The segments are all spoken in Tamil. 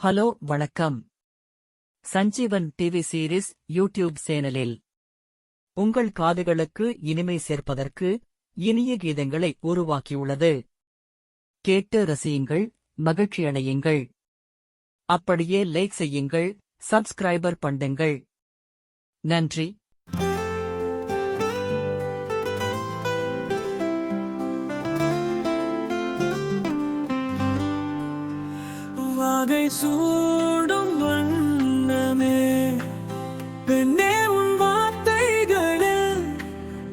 ஹலோ வணக்கம். சஞ்சீவன் டிவி சீரிஸ் யூடியூப் சேனலில் உங்கள் காதுகளுக்கு இனிமை சேர்ப்பதற்கு இனிய கீதங்களை உருவாக்கியுள்ளது. கேட்டு ரசியுங்கள், மகிழ்ச்சியடையுங்கள். அப்படியே லைக் செய்யுங்கள், சப்ஸ்கிரைபர் பண்ணுங்கள். நன்றி. வாகை சூடும் வண்ணமே பெண்ணே, உன் வார்த்தைகளில்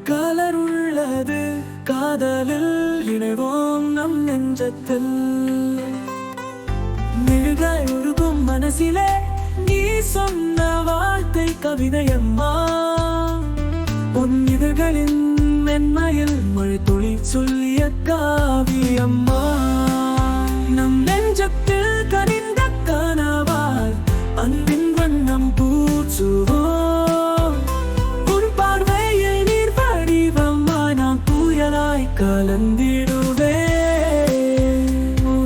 கலர் உள்ளது. காதலில் இணைவோம் நம் நெஞ்சத்தில். நிழலாய் உருகும் மனசிலே நீ சொன்ன வார்த்தை கவிதையம்மா. உன் இதழ்களின் மென்மையில் மழை துளி சொல்லிய காவியம்மா. நம் நெஞ்சத்தில் கனிந்த கனவால் அன்பின் வண்ணம் பூச்சுவோம். உன் பார்வையில் நீர் வடிவமாய் நான் புயலாய் கலந்திடுவே.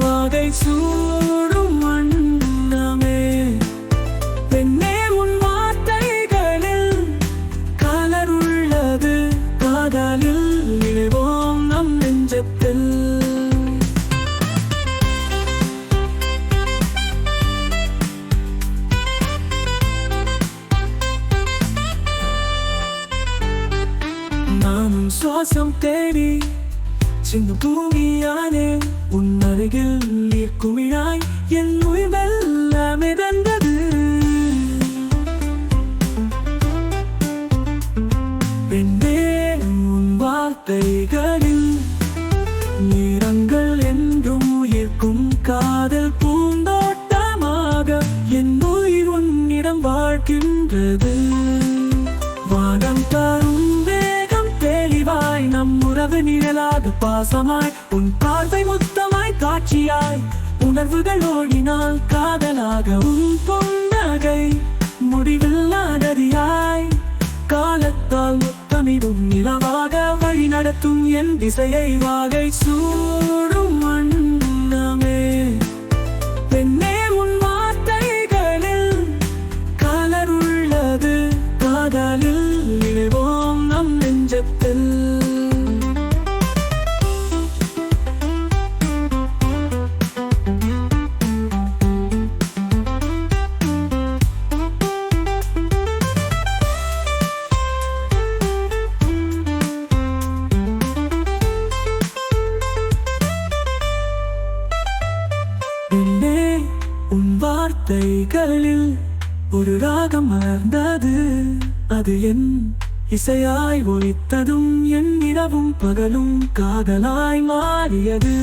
வாகை சூடும் வண்ணமே பெண்ணே, உன் வார்த்தைகளில் கலர் உள்ளது. காதலில் இணைவோம் நம் நெஞ்சத்தில். நானும் சுவாசம் தேடி சின்ன பூமியானே. உன் அருகில் நீர் குமிழாய் என் உயிர் மெல்ல மிதந்தது. பெண்ணே, உன் வார்த்தைகளில் நிறங்கள் என்றும் உயிர்க்கும் காதல் பூந்தோட்டமாக என் உயிர் உன்னிடம் வாழ்கின்றது. வானம் தரும் வேகம் தெளிவாய் நம் உறவு நிழலாக பாசமாய். உன் பார்வை முத்தமாய் காட்சியாய் உணர்வுகள் ஓடினால் காதலாக. உன் பொன்னகை முடிவில்லா நதியாய் காலத்தால் முத்தமிடும் நிலவாக வழி நடத்தும் என் திசையை. வாகை சூடும் வண்ணமே பெண்ணே, உன் வார்த்தைகளில் கலர் உள்ளது. காதலில் இணைவோம் நம் நெஞ்சத்தில். பெண்ணே, உன் வார்த்தைகளில் ஒரு ராகம் மலர்ந்தது. அது என் இசையாய் ஒலித்ததும் என் இரவும் பகலும் காதலாய் மாறியது.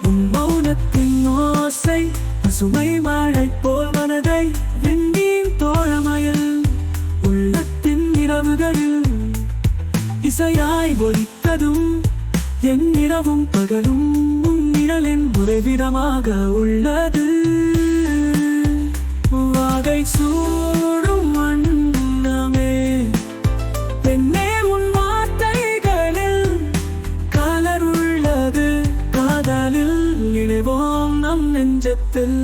உன் மௌனத்தின் ஓசை பசுமை மழை போல் மனதை வெண்ணீர் தோழமையில் உள்ளத்தின் இரவுகளில் இசையாய் ஒலித்ததும் என் இரவும் பகலும் உன் நிழலின் உறைவிடமாக உள்ளது. வாகை சூடும் வண்ணமே பெண்ணே, உன் வார்த்தைகளில் கலர் உள்ளது. காதலில் இணைவோம் நம் நெஞ்சத்தில்.